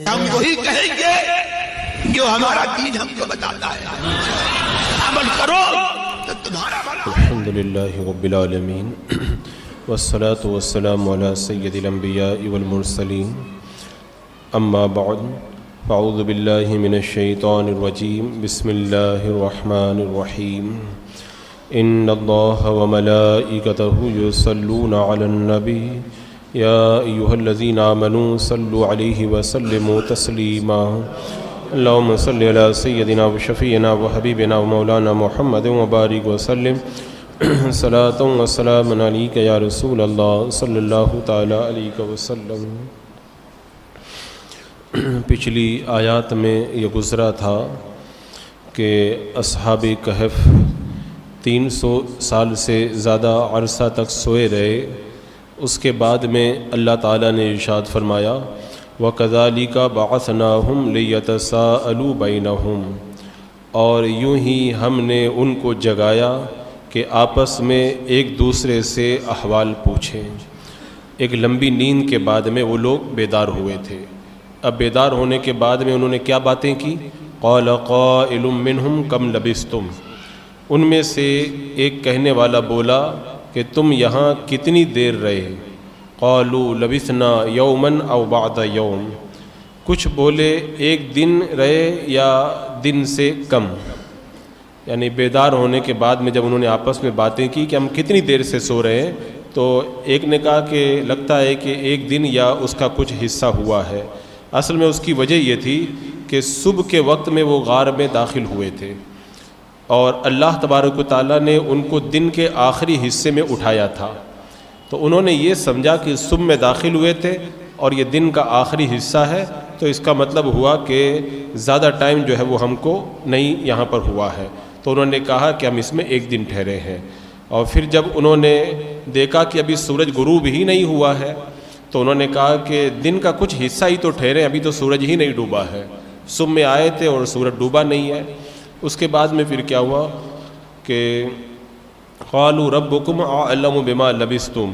ہم وہی کہیں گے جو ہمارا دین ہم کو بتاتا ہے، عمل کرو تو تمہارا بھلا۔ الحمدللہ رب العالمین والصلاة والسلام علی سید الانبیاء والمرسلین، اما بعد فاعوذ باللہ من الشیطان الرجیم، بسم اللہ الرحمن الرحیم، ان اللہ وملائکتہ یصلون علی النبی یا ایہا الذین آمنوا صلوا علیہ وسلموا تسلیما، اللہم صلی علی سیدنا وشفیعنا وحبیبنا ومولانا محمد وبارک وسلم صلاۃ وسلام علیک یا رسول اللہ صلی اللہ تعالی علیہ وسلم۔ پچھلی آیات میں یہ گزرا تھا کہ اصحاب کہف 300 سال سے زیادہ عرصہ تک سوئے رہے۔ اس کے بعد میں اللہ تعالیٰ نے ارشاد فرمایا وَكَذَلِكَ بَعَثْنَاهُمْ لِيَتَسَاءَلُوا بَيْنَهُمْ، اور یوں ہی ہم نے ان کو جگایا کہ آپس میں ایک دوسرے سے احوال پوچھیں۔ ایک لمبی نیند کے بعد میں وہ لوگ بیدار ہوئے تھے۔ اب بیدار ہونے کے بعد میں انہوں نے کیا باتیں کی؟ قَالَ قَائِلٌ مِّنْهُمْ كَمْ لَبِثْتُمْ، ان میں سے ایک کہنے والا بولا کہ تم یہاں کتنی دیر رہے؟ قالوا لبثنا یوما او بعد یوم، کچھ بولے ایک دن رہے یا دن سے کم، یعنی بیدار ہونے کے بعد میں جب انہوں نے آپس میں باتیں کی کہ ہم کتنی دیر سے سو رہے ہیں، تو ایک نے کہا کہ لگتا ہے کہ ایک دن یا اس کا کچھ حصہ ہوا ہے۔ اصل میں اس کی وجہ یہ تھی کہ صبح کے وقت میں وہ غار میں داخل ہوئے تھے اور اللہ تبارک و تعالیٰ نے ان کو دن کے آخری حصے میں اٹھایا تھا، تو انہوں نے یہ سمجھا کہ صبح میں داخل ہوئے تھے اور یہ دن کا آخری حصہ ہے، تو اس کا مطلب ہوا کہ زیادہ ٹائم جو ہے وہ ہم کو نہیں یہاں پر ہوا ہے، تو انہوں نے کہا کہ ہم اس میں ایک دن ٹھہرے ہیں۔ اور پھر جب انہوں نے دیکھا کہ ابھی سورج غروب ہی نہیں ہوا ہے، تو انہوں نے کہا کہ دن کا کچھ حصہ ہی تو ٹھہرے، ابھی تو سورج ہی نہیں ڈوبا ہے، صبح میں آئے تھے اور سورج ڈوبا نہیں ہے۔ اس کے بعد میں پھر کیا ہوا کہ قالوا ربکم اعلم بما لبثتم،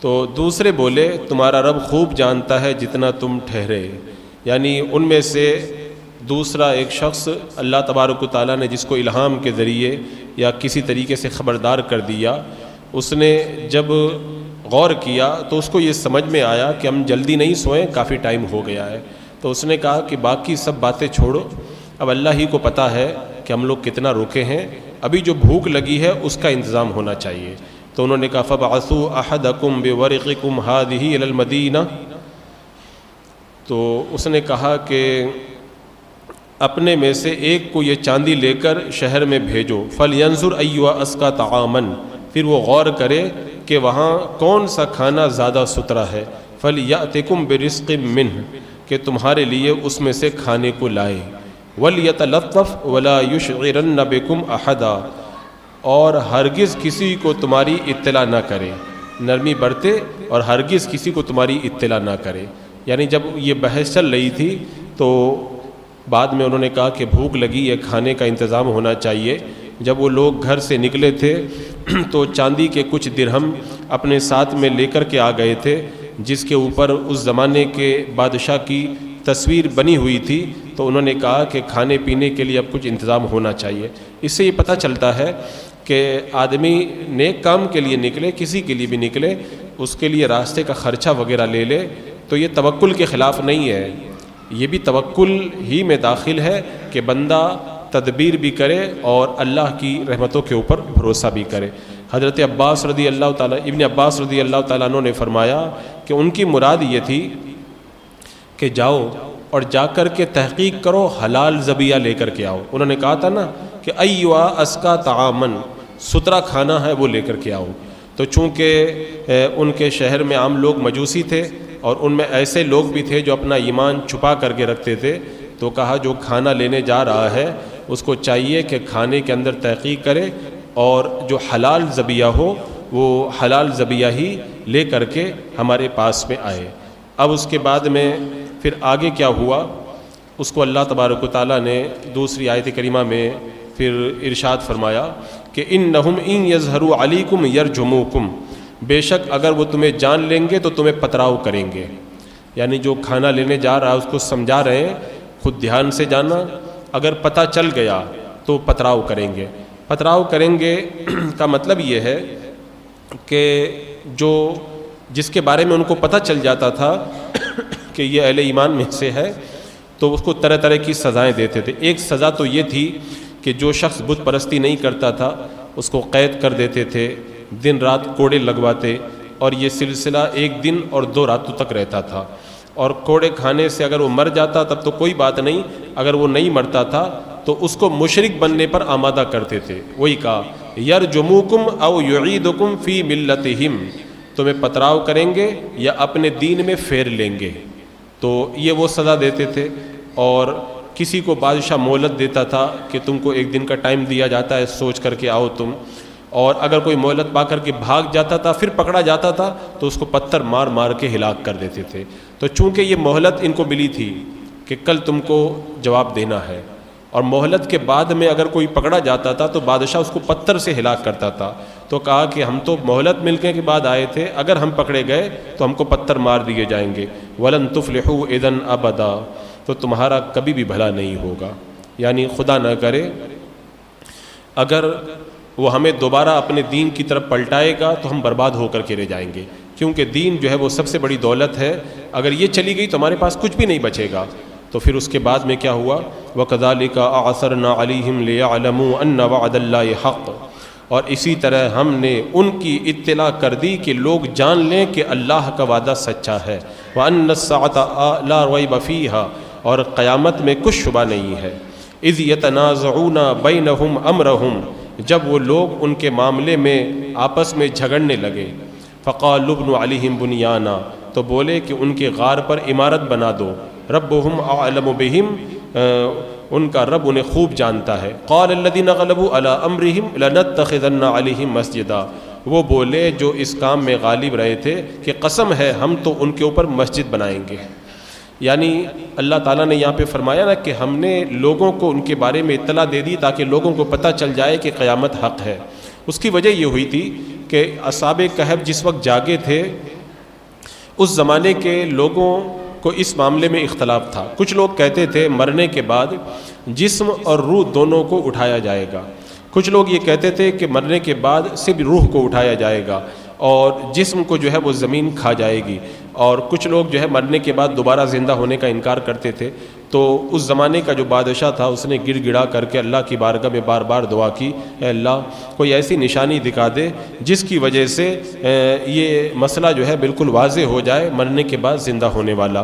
تو دوسرے بولے تمہارا رب خوب جانتا ہے جتنا تم ٹھہرے، یعنی ان میں سے دوسرا ایک شخص اللہ تبارک و تعالیٰ نے جس کو الہام کے ذریعے یا کسی طریقے سے خبردار کر دیا، اس نے جب غور کیا تو اس کو یہ سمجھ میں آیا کہ ہم جلدی نہیں سوئیں، کافی ٹائم ہو گیا ہے، تو اس نے کہا کہ باقی سب باتیں چھوڑو، اب اللہ ہی کو پتہ ہے کہ ہم لوگ کتنا رکے ہیں، ابھی جو بھوک لگی ہے اس کا انتظام ہونا چاہیے۔ تو انہوں نے کہا فَبَعَثُوا أَحَدَكُمْ بِوَرِقِكُمْ هَذِهِ إِلَى الْمَدِينَةِ، تو اس نے کہا کہ اپنے میں سے ایک کو یہ چاندی لے کر شہر میں بھیجو، فَلْيَنْظُرْ أَيُّهَا أَزْكَىٰ طَعَامًا، پھر وہ غور کرے کہ وہاں کون سا کھانا زیادہ ستھرا ہے، فَلْيَأْتِكُمْ بِرِزْقٍ مِّنْهُ، کہ تمہارے لیے اس میں سے کھانے کو لائے، وَلْيَتَلَطَّفْ وَلَا يُشْعِرَنَّ بِكُمْ أَحَدًا، اور ہرگز کسی کو تمہاری اطلاع نہ کرے، نرمی برتے اور ہرگز کسی کو تمہاری اطلاع نہ کرے۔ یعنی جب یہ بحث چل رہی تھی تو بعد میں انہوں نے کہا کہ بھوک لگی ہے، کھانے کا انتظام ہونا چاہیے۔ جب وہ لوگ گھر سے نکلے تھے تو چاندی کے کچھ درہم اپنے ساتھ میں لے کر کے آ گئے تھے، جس کے اوپر اس زمانے کے بادشاہ کی تصویر بنی ہوئی تھی، تو انہوں نے کہا کہ کھانے پینے کے لیے اب کچھ انتظام ہونا چاہیے۔ اس سے یہ پتہ چلتا ہے کہ آدمی نیک کام کے لیے نکلے، کسی کے لیے بھی نکلے، اس کے لیے راستے کا خرچہ وغیرہ لے لے، تو یہ توکل کے خلاف نہیں ہے، یہ بھی توکل ہی میں داخل ہے کہ بندہ تدبیر بھی کرے اور اللہ کی رحمتوں کے اوپر بھروسہ بھی کرے۔ حضرت عباس رضی اللہ تعالیٰ ابن عباس رضی اللہ تعالیٰ عنہ نے فرمایا کہ ان کی مراد یہ تھی کہ جاؤ اور جا کر کے تحقیق کرو، حلال ذبیحہ لے کر کے آؤ۔ انہوں نے کہا تھا نا کہ ایوا اسکا طعامن، ستھرا کھانا ہے وہ لے کر کے آؤ، تو چونکہ ان کے شہر میں عام لوگ مجوسی تھے اور ان میں ایسے لوگ بھی تھے جو اپنا ایمان چھپا کر کے رکھتے تھے، تو کہا جو کھانا لینے جا رہا ہے اس کو چاہیے کہ کھانے کے اندر تحقیق کرے اور جو حلال ذبیحہ ہو وہ حلال ذبیحہ ہی لے کر کے ہمارے پاس میں آئے۔ اب اس کے بعد میں پھر آگے کیا ہوا، اس کو اللہ تبارک و تعالیٰ نے دوسری آیت کریمہ میں پھر ارشاد فرمایا کہ انہم ان یظہروا علیکم یرجموکم، بے شک اگر وہ تمہیں جان لیں گے تو تمہیں پتراؤ کریں گے۔ یعنی جو کھانا لینے جا رہا ہے اس کو سمجھا رہے ہیں خود دھیان سے جانا، اگر پتہ چل گیا تو پتراؤ کریں گے۔ پتراؤ کریں گے کا مطلب یہ ہے کہ جس کے بارے میں ان کو پتہ چل جاتا تھا کہ یہ اہل ایمان میں سے ہے تو اس کو طرح طرح کی سزائیں دیتے تھے۔ ایک سزا تو یہ تھی کہ جو شخص بت پرستی نہیں کرتا تھا اس کو قید کر دیتے تھے، دن رات کوڑے لگواتے، اور یہ سلسلہ 1 دن اور 2 راتوں تک رہتا تھا۔ اور کوڑے کھانے سے اگر وہ مر جاتا تب تو کوئی بات نہیں، اگر وہ نہیں مرتا تھا تو اس کو مشرک بننے پر آمادہ کرتے تھے۔ وہی کہا یرجموکم او یعیدکم فی ملتہم، تمہیں پتراؤ کریں گے یا اپنے دین میں پھیر لیں گے۔ تو یہ وہ سزا دیتے تھے۔ اور کسی کو بادشاہ مہلت دیتا تھا کہ تم کو 1 دن کا ٹائم دیا جاتا ہے، سوچ کر کے آؤ تم، اور اگر کوئی مہلت پا کر کے بھاگ جاتا تھا پھر پکڑا جاتا تھا تو اس کو پتھر مار مار کے ہلاک کر دیتے تھے۔ تو چونکہ یہ مہلت ان کو ملی تھی کہ کل تم کو جواب دینا ہے، اور مہلت کے بعد میں اگر کوئی پکڑا جاتا تھا تو بادشاہ اس کو پتھر سے ہلاک کرتا تھا، تو کہا کہ ہم تو مہلت ملنے کے بعد آئے تھے، اگر ہم پکڑے گئے تو ہم کو پتھر مار دیے جائیں گے۔ وَلَن تُفْلِحُوا إِذًا أَبَدًا، تو تمہارا کبھی بھی بھلا نہیں ہوگا۔ یعنی خدا نہ کرے اگر وہ ہمیں دوبارہ اپنے دین کی طرف پلٹائے گا تو ہم برباد ہو کر کے رہ جائیں گے، کیونکہ دین جو ہے وہ سب سے بڑی دولت ہے، اگر یہ چلی گئی تو ہمارے پاس کچھ بھی نہیں بچے گا۔ تو پھر اس کے بعد میں کیا ہوا؟ وَكَذَلِكَ أَعْثَرْنَا عَلَيْهِمْ لِيَعْلَمُوا أَنَّ وَعْدَ اللَّهِ حَقٌّ، اور اسی طرح ہم نے ان کی اطلاع کر دی کہ لوگ جان لیں کہ اللہ کا وعدہ سچا ہے۔ وَأَنَّ السَّاعَةَ لَا رَيْبَ فِيهَا، اور قیامت میں کچھ شبہ نہیں ہے۔ اِذْ يَتَنَازَعُونَ بَيْنَهُمْ أَمْرَهُمْ، جب وہ لوگ ان کے معاملے میں آپس میں جھگڑنے لگے۔ فَقَالُوا ابْنُوا عَلَيْهِمْ بُنْيَانًا، تو بولے کہ ان کے غار پر عمارت بنا دو۔ ربهم اعلم بهم، ان کا رب انہیں خوب جانتا ہے۔ قال الذين غلبوا على امرهم لنتخذن عليهم مسجدا، وہ بولے جو اس کام میں غالب رہے تھے کہ قسم ہے ہم تو ان کے اوپر مسجد بنائیں گے۔ یعنی اللہ تعالیٰ نے یہاں پہ فرمایا نا کہ ہم نے لوگوں کو ان کے بارے میں اطلاع دے دی تاکہ لوگوں کو پتہ چل جائے کہ قیامت حق ہے۔ اس کی وجہ یہ ہوئی تھی کہ اصحاب کہف جس وقت جاگے تھے اس زمانے کے لوگوں کو اس معاملے میں اختلاف تھا۔ کچھ لوگ کہتے تھے مرنے کے بعد جسم اور روح دونوں کو اٹھایا جائے گا، کچھ لوگ یہ کہتے تھے کہ مرنے کے بعد صرف روح کو اٹھایا جائے گا اور جسم کو جو ہے وہ زمین کھا جائے گی، اور کچھ لوگ جو ہے مرنے کے بعد دوبارہ زندہ ہونے کا انکار کرتے تھے۔ تو اس زمانے کا جو بادشاہ تھا اس نے گڑ گڑا کر کے اللہ کی بارگاہ میں بار بار دعا کی، اے اللہ کوئی ایسی نشانی دکھا دے جس کی وجہ سے یہ مسئلہ جو ہے بالکل واضح ہو جائے مرنے کے بعد زندہ ہونے والا۔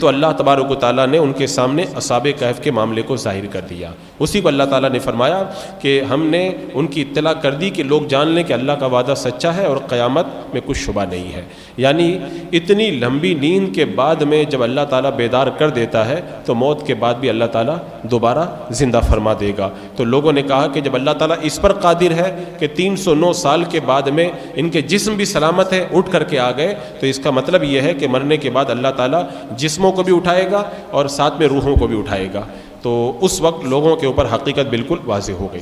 تو اللہ تبارک و تعالیٰ نے ان کے سامنے اصحاب کہف کے معاملے کو ظاہر کر دیا۔ اسی کو اللہ تعالیٰ نے فرمایا کہ ہم نے ان کی اطلاع کر دی کہ لوگ جان لیں کہ اللہ کا وعدہ سچا ہے اور قیامت میں کچھ شبہ نہیں ہے۔ یعنی اتنی لمبی نیند کے بعد میں جب اللہ تعالیٰ بیدار کر دیتا ہے تو موت کے بعد بھی اللہ تعالیٰ دوبارہ زندہ فرما دے گا۔ تو لوگوں نے کہا کہ جب اللہ تعالیٰ اس پر قادر ہے کہ 309 سال کے بعد میں ان کے جسم بھی سلامت ہے اٹھ کر کے آ گئے، تو اس کا مطلب یہ ہے کہ مرنے کے بعد اللہ تعالیٰ جسموں کو بھی اٹھائے گا اور ساتھ میں روحوں کو بھی اٹھائے گا۔ تو اس وقت لوگوں کے اوپر حقیقت بالکل واضح ہو گئی۔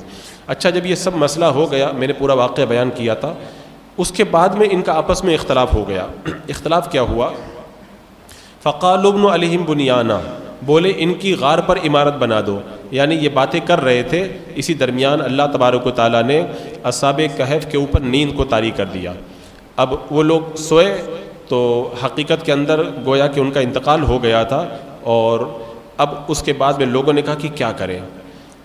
اچھا، جب یہ سب مسئلہ ہو گیا، میں نے پورا واقعہ بیان کیا تھا، اس کے بعد میں ان کا آپس میں اختلاف ہو گیا۔ اختلاف کیا ہوا؟ فَقَالُوا ابْنُوا عَلَيْهِمْ بُنْيَانًا، بولے ان کی غار پر عمارت بنا دو۔ یعنی یہ باتیں کر رہے تھے، اسی درمیان اللہ تبارک و تعالیٰ نے اصحاب کہف کے اوپر نیند کو طاری کر دیا۔ اب وہ لوگ سوئے تو حقیقت کے اندر گویا کہ ان کا انتقال ہو گیا تھا، اور اب اس کے بعد میں لوگوں نے کہا کہ کیا کریں؟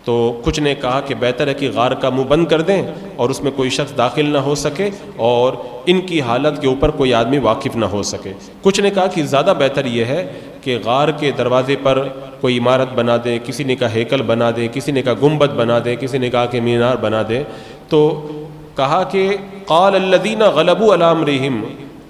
تو کچھ نے کہا کہ بہتر ہے کہ غار کا منہ بند کر دیں اور اس میں کوئی شخص داخل نہ ہو سکے اور ان کی حالت کے اوپر کوئی آدمی واقف نہ ہو سکے۔ کچھ نے کہا کہ زیادہ بہتر یہ ہے کہ غار کے دروازے پر کوئی عمارت بنا دیں، کسی نے کہا ہیکل بنا دیں، کسی نے کہا گنبد بنا دیں، کسی نے کہا کہ مینار بنا دیں۔ تو کہا کہ قال الذین غلبوا علی امرہم،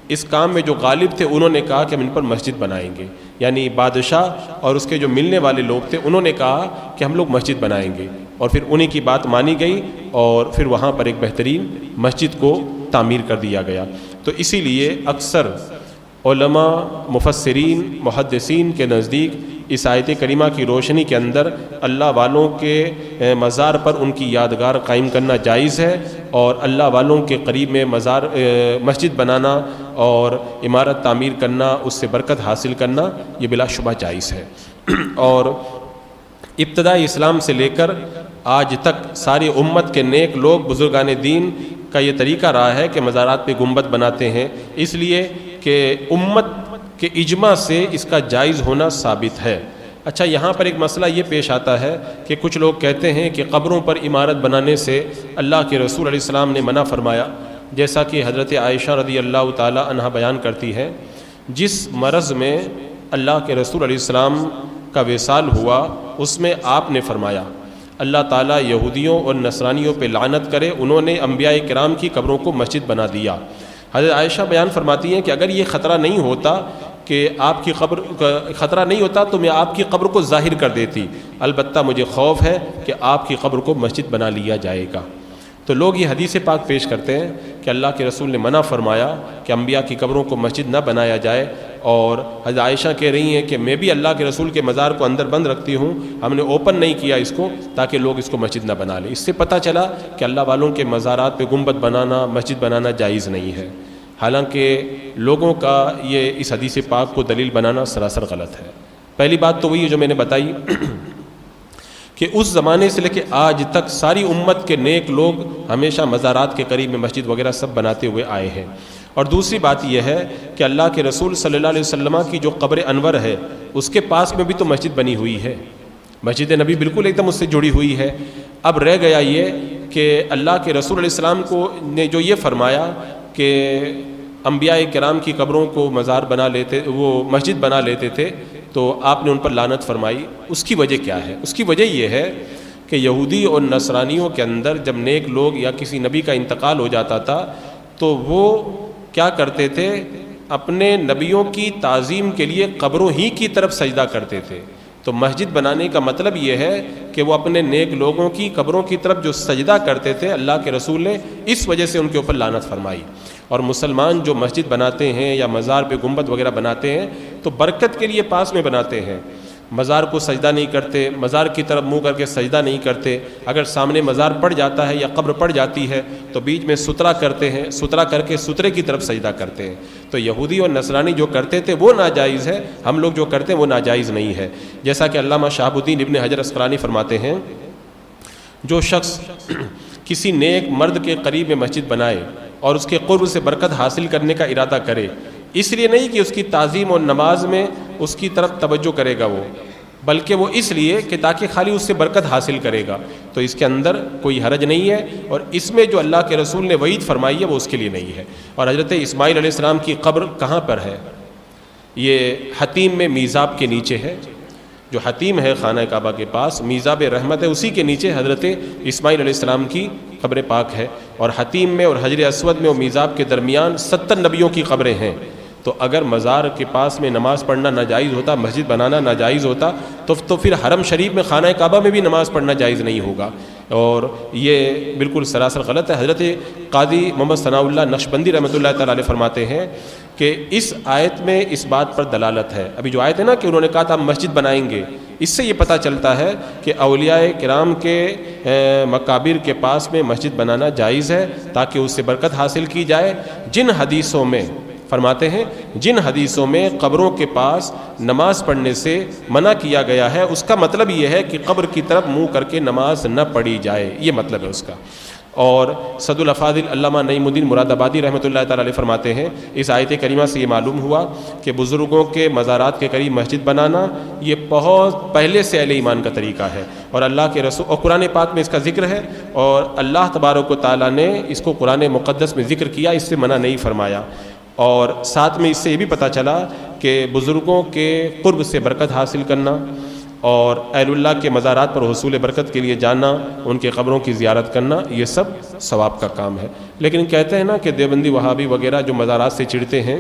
اس کام میں جو غالب تھے انہوں نے کہا کہ ہم ان پر مسجد بنائیں گے۔ یعنی بادشاہ اور اس کے جو ملنے والے لوگ تھے انہوں نے کہا کہ ہم لوگ مسجد بنائیں گے، اور پھر انہی کی بات مانی گئی اور پھر وہاں پر ایک بہترین مسجد کو تعمیر کر دیا گیا۔ تو اسی لیے اکثر علماء، مفسرین، محدثین کے نزدیک اس آیت کریمہ کی روشنی کے اندر اللہ والوں کے مزار پر ان کی یادگار قائم کرنا جائز ہے، اور اللہ والوں کے قریب میں مسجد بنانا اور عمارت تعمیر کرنا، اس سے برکت حاصل کرنا، یہ بلا شبہ جائز ہے۔ اور ابتدائی اسلام سے لے کر آج تک ساری امت کے نیک لوگ بزرگان دین کا یہ طریقہ رہا ہے کہ مزارات پہ گنبد بناتے ہیں، اس لیے کہ امت کے اجماع سے اس کا جائز ہونا ثابت ہے۔ اچھا، یہاں پر ایک مسئلہ یہ پیش آتا ہے کہ کچھ لوگ کہتے ہیں کہ قبروں پر عمارت بنانے سے اللہ کے رسول علیہ السلام نے منع فرمایا، جیسا کہ حضرت عائشہ رضی اللہ تعالی عنہا بیان کرتی ہے، جس مرض میں اللہ کے رسول علیہ السلام کا وصال ہوا اس میں آپ نے فرمایا اللہ تعالیٰ یہودیوں اور نصرانیوں پہ لعنت کرے، انہوں نے انبیاء کرام کی قبروں کو مسجد بنا دیا۔ حضرت عائشہ بیان فرماتی ہیں کہ اگر یہ خطرہ نہیں ہوتا کہ آپ کی قبر خطرہ نہیں ہوتا تو میں آپ کی قبر کو ظاہر کر دیتی، البتہ مجھے خوف ہے کہ آپ کی قبر کو مسجد بنا لیا جائے گا۔ تو لوگ یہ حدیث پاک پیش کرتے ہیں کہ اللہ کے رسول نے منع فرمایا کہ انبیاء کی قبروں کو مسجد نہ بنایا جائے، اور حضرت عائشہ کہہ رہی ہیں کہ میں بھی اللہ کے رسول کے مزار کو اندر بند رکھتی ہوں، ہم نے اوپن نہیں کیا اس کو تاکہ لوگ اس کو مسجد نہ بنا لیں۔ اس سے پتہ چلا کہ اللہ والوں کے مزارات پہ گنبد بنانا، مسجد بنانا جائز نہیں ہے، حالانکہ لوگوں کا یہ اس حدیث پاک کو دلیل بنانا سراسر غلط ہے۔ پہلی بات تو وہی جو میں نے بتائی کہ اس زمانے سے لے کے آج تک ساری امت کے نیک لوگ ہمیشہ مزارات کے قریب میں مسجد وغیرہ سب بناتے ہوئے آئے ہیں۔ اور دوسری بات یہ ہے کہ اللہ کے رسول صلی اللہ علیہ وسلم کی جو قبر انور ہے اس کے پاس میں بھی تو مسجد بنی ہوئی ہے، مسجد نبی بالکل ایک دم اس سے جڑی ہوئی ہے۔ اب رہ گیا یہ کہ اللہ کے رسول علیہ السلام کو نے جو یہ فرمایا کہ انبیاء کرام کی قبروں کو مزار بنا لیتے، وہ مسجد بنا لیتے تھے، تو آپ نے ان پر لعنت فرمائی۔ اس کی وجہ کیا ہے؟ اس کی وجہ یہ ہے کہ یہودی اور نصرانیوں کے اندر جب نیک لوگ یا کسی نبی کا انتقال ہو جاتا تھا تو وہ کیا کرتے تھے؟ اپنے نبیوں کی تعظیم کے لیے قبروں ہی کی طرف سجدہ کرتے تھے۔ تو مسجد بنانے کا مطلب یہ ہے کہ وہ اپنے نیک لوگوں کی قبروں کی طرف جو سجدہ کرتے تھے، اللہ کے رسول نے اس وجہ سے ان کے اوپر لعنت فرمائی۔ اور مسلمان جو مسجد بناتے ہیں یا مزار پہ گنبد وغیرہ بناتے ہیں تو برکت کے لیے پاس میں بناتے ہیں، مزار کو سجدہ نہیں کرتے، مزار کی طرف منہ کر کے سجدہ نہیں کرتے۔ اگر سامنے مزار پڑ جاتا ہے یا قبر پڑ جاتی ہے تو بیچ میں سترہ کرتے ہیں، سترہ کر کے سترے کی طرف سجدہ کرتے ہیں۔ تو یہودی اور نصرانی جو کرتے تھے وہ ناجائز ہے، ہم لوگ جو کرتے ہیں وہ ناجائز نہیں ہے۔ جیسا کہ علامہ شہاب الدین ابن حجر اسقلانی فرماتے ہیں، جو شخص کسی نیک مرد کے قریب میں مسجد بنائے اور اس کے قرب سے برکت حاصل کرنے کا ارادہ کرے، اس لیے نہیں کہ اس کی تعظیم اور نماز میں اس کی طرف توجہ کرے گا وہ، بلکہ وہ اس لیے کہ تاکہ خالی اس سے برکت حاصل کرے گا، تو اس کے اندر کوئی حرج نہیں ہے، اور اس میں جو اللہ کے رسول نے وعید فرمائی ہے وہ اس کے لیے نہیں ہے۔ اور حضرت اسماعیل علیہ السلام کی قبر کہاں پر ہے؟ یہ حتیم میں میزاب کے نیچے ہے، جو حتیم ہے خانہ کعبہ کے پاس، میزاب رحمت ہے، اسی کے نیچے حضرت اسماعیل علیہ السلام کی قبر پاک ہے۔ اور حتیم میں اور حجر اسود میں اور میزاب کے درمیان 70 نبیوں کی قبریں ہیں۔ تو اگر مزار کے پاس میں نماز پڑھنا ناجائز ہوتا، مسجد بنانا ناجائز ہوتا، تو پھر حرم شریف میں خانہ کعبہ میں بھی نماز پڑھنا جائز نہیں ہوگا، اور یہ بالکل سراسر غلط ہے۔ حضرت قاضی محمد ثناء اللہ نقشبندی رحمۃ اللہ تعالی علیہ فرماتے ہیں کہ اس آیت میں اس بات پر دلالت ہے، ابھی جو آیت ہے نا کہ انہوں نے کہا تھا ہم مسجد بنائیں گے، اس سے یہ پتہ چلتا ہے کہ اولیاء کرام کے مقابر کے پاس میں مسجد بنانا جائز ہے تاکہ اس سے برکت حاصل کی جائے۔ جن حدیثوں میں فرماتے ہیں، جن حدیثوں میں قبروں کے پاس نماز پڑھنے سے منع کیا گیا ہے، اس کا مطلب یہ ہے کہ قبر کی طرف منہ کر کے نماز نہ پڑھی جائے، یہ مطلب ہے اس کا۔ اور صد الافاضل علامہ نعیم الدین مراد آبادی رحمۃ اللہ تعالی علیہ فرماتے ہیں، اس آیت کریمہ سے یہ معلوم ہوا کہ بزرگوں کے مزارات کے قریب مسجد بنانا یہ بہت پہلے سے اہل ایمان کا طریقہ ہے، اور اللہ کے رسول اور قرآن پاک میں اس کا ذکر ہے، اور اللہ تبارک و تعالیٰ نے اس کو قرآن مقدس میں ذکر کیا، اس سے منع نہیں فرمایا۔ اور ساتھ میں اس سے یہ بھی پتہ چلا کہ بزرگوں کے قرب سے برکت حاصل کرنا اور اہل اللہ کے مزارات پر حصول برکت کے لیے جانا، ان کے قبروں کی زیارت کرنا، یہ سب ثواب کا کام ہے۔ لیکن کہتے ہیں نا کہ دیوبندی وہابی وغیرہ جو مزارات سے چڑھتے ہیں،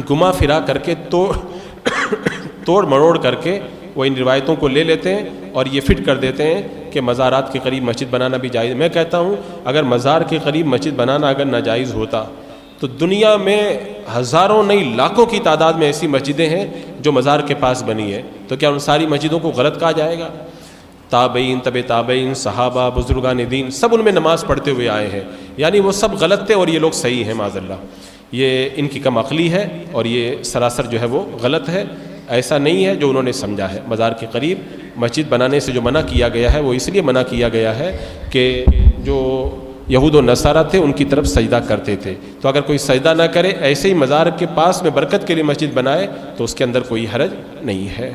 گما پھرا کر کے توڑ مروڑ کر کے وہ ان روایتوں کو لے لیتے ہیں اور یہ فٹ کر دیتے ہیں کہ مزارات کے قریب مسجد بنانا بھی جائز۔ میں کہتا ہوں اگر مزار کے قریب مسجد بنانا اگر ناجائز ہوتا تو دنیا میں ہزاروں نہیں لاکھوں کی تعداد میں ایسی مسجدیں ہیں جو مزار کے پاس بنی ہے، تو کیا ان ساری مسجدوں کو غلط کہا جائے گا؟ تابعین، طب تابعین، صحابہ، بزرگان دین، سب ان میں نماز پڑھتے ہوئے آئے ہیں، یعنی وہ سب غلط تھے اور یہ لوگ صحیح ہیں معاذ اللہ. یہ ان کی کم عقلی ہے اور یہ سراسر جو ہے وہ غلط ہے. ایسا نہیں ہے جو انہوں نے سمجھا ہے. مزار کے قریب مسجد بنانے سے جو منع کیا گیا ہے وہ اس لیے منع کیا گیا ہے کہ جو یہود و نصارہ تھے ان کی طرف سجدہ کرتے تھے، تو اگر کوئی سجدہ نہ کرے، ایسے ہی مزار کے پاس میں برکت کے لیے مسجد بنائے تو اس کے اندر کوئی حرج نہیں ہے.